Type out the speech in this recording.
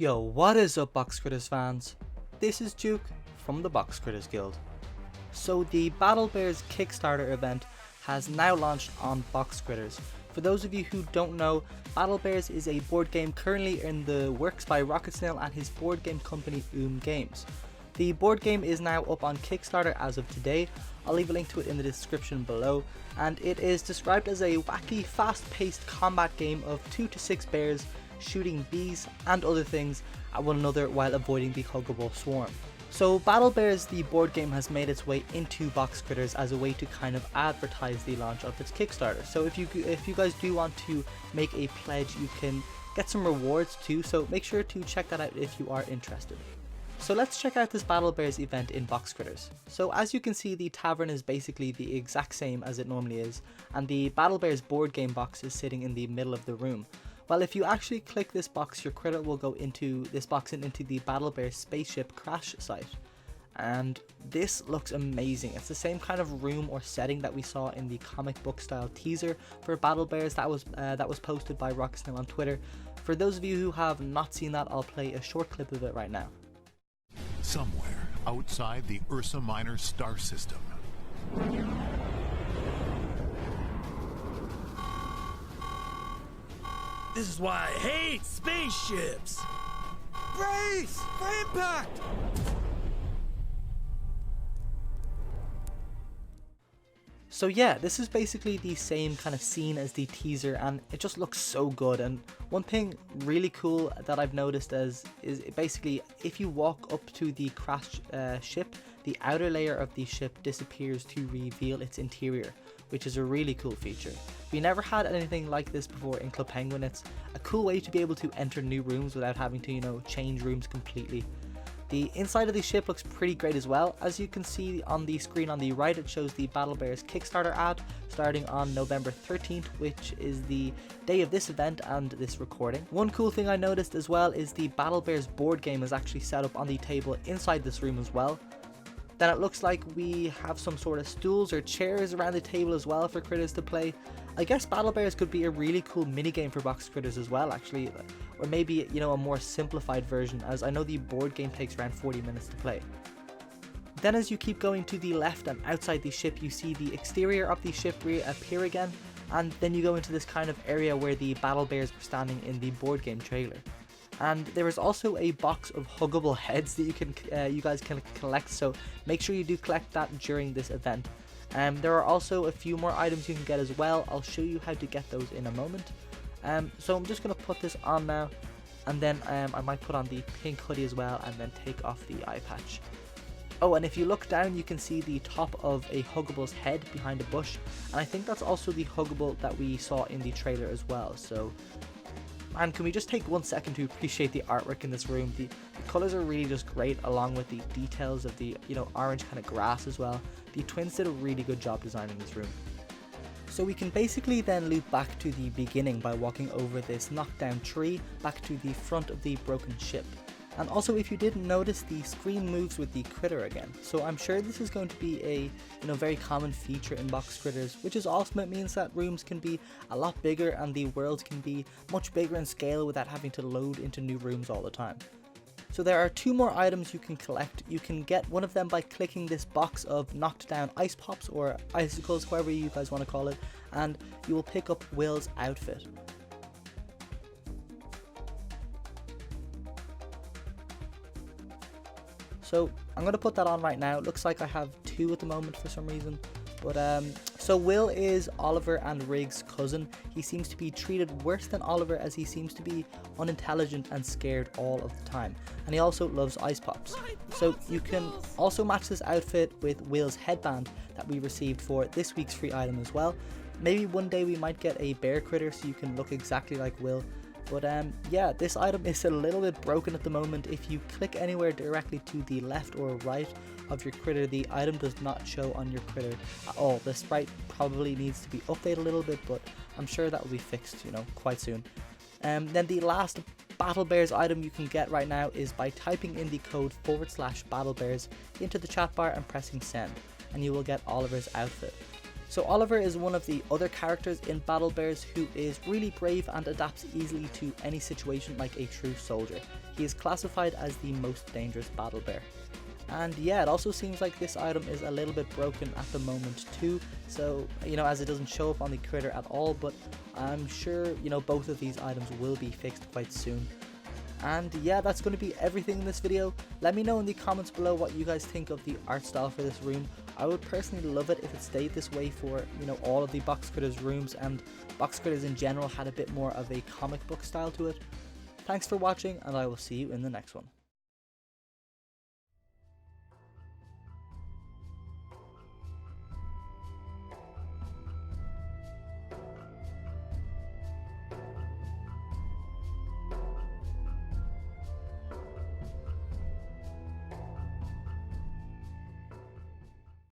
Yo, what is up Box Critters fans? This is Juke from the Box Critters Guild. So the Battle Bears Kickstarter event has now launched on Box Critters. For those of you who don't know, Battle Bears is a board game currently in the works by Rocket Snail and his board game company Games. The board game is now up on Kickstarter as of today. I'll leave a link to it in the description below, and it is described as a wacky, fast-paced combat game of 2 to 6 bears shooting bees and other things at one another while avoiding the huggable swarm. So Battle Bears the board game has made its way into Box Critters as a way to kind of advertise the launch of its Kickstarter. So if you guys do want to make a pledge, you can get some rewards too, so make sure to check that out if you are interested. So let's check out this Battle Bears event in Box Critters. So as you can see, the tavern is basically the exact same as it normally is, and the Battle Bears board game box is sitting in the middle of the room. Well, if you actually click this box, your critter will go into this box and into the Battle Bears spaceship crash site. And this looks amazing. It's the same kind of room or setting that we saw in the comic book style teaser for Battle Bears that was posted by Rocket Snail on Twitter. For those of you who have not seen that, I'll play a short clip of it right now. Somewhere outside the Ursa Minor star system. This is why I hate spaceships! Brace for impact! So yeah, this is basically the same kind of scene as the teaser, and it just looks so good. And one thing really cool that I've noticed is basically if you walk up to the crashed ship, the outer layer of the ship disappears to reveal its interior, which is a really cool feature. We never had anything like this before in Club Penguin. It's a cool way to be able to enter new rooms without having to, change rooms completely. The inside of the ship looks pretty great as well. As you can see on the screen on the right, it shows the Battle Bears Kickstarter ad starting on November 13th, which is the day of this event and this recording. One cool thing I noticed as well is the Battle Bears board game is actually set up on the table inside this room as well. Then it looks like we have some sort of stools or chairs around the table as well for critters to play. I guess Battle Bears could be a really cool minigame for Box Critters as well, actually, or maybe a more simplified version, as I know the board game takes around 40 minutes to play. Then as you keep going to the left and outside the ship, you see the exterior of the ship reappear again, and then you go into this kind of area where the Battle Bears were standing in the board game trailer. And there is also a box of huggable heads that you guys can collect, so make sure you do collect that during this event. There are also a few more items you can get as well. I'll show you how to get those in a moment. So I'm just going to put this on now, and then I might put on the pink hoodie as well, and then take off the eye patch. Oh, and if you look down, you can see the top of a Huggable's head behind a bush, and I think that's also the Huggable that we saw in the trailer as well. So, and can we just take 1 second to appreciate the artwork in this room? The colors are really just great, along with the details of the orange kind of grass as well. The twins did a really good job designing this room. So we can basically then loop back to the beginning by walking over this knockdown tree back to the front of the broken ship. And also, if you didn't notice, the screen moves with the critter again. So I'm sure this is going to be a very common feature in Box Critters, which is awesome. It means that rooms can be a lot bigger and the worlds can be much bigger in scale without having to load into new rooms all the time. So there are 2 more items you can collect. You can get one of them by clicking this box of knocked down ice pops or icicles, however you guys want to call it, and you will pick up Will's outfit. So I'm going to put that on right now. It looks like I have 2 at the moment for some reason. But so Will is Oliver and Rig's cousin. He seems to be treated worse than Oliver, as he seems to be unintelligent and scared all of the time. And he also loves ice pops. So you can also match this outfit with Will's headband that we received for this week's free item as well. Maybe one day we might get a bear critter so you can look exactly like Will. But yeah, this item is a little bit broken at the moment. If you click anywhere directly to the left or right of your critter, the item does not show on your critter at all. The sprite probably needs to be updated a little bit, but I'm sure that will be fixed, quite soon. Then the last Battle Bears item you can get right now is by typing in the code /BattleBears into the chat bar and pressing send, and you will get Oliver's outfit. So Oliver is one of the other characters in Battle Bears who is really brave and adapts easily to any situation like a true soldier. He is classified as the most dangerous battle bear. And yeah, it also seems like this item is a little bit broken at the moment too, so as it doesn't show up on the critter at all, but I'm sure both of these items will be fixed quite soon. And yeah, that's going to be everything in this video. Let me know in the comments below what you guys think of the art style for this room. I would personally love it if it stayed this way for all of the Box Critters rooms, and Box Critters in general had a bit more of a comic book style to it. Thanks for watching, and I will see you in the next one.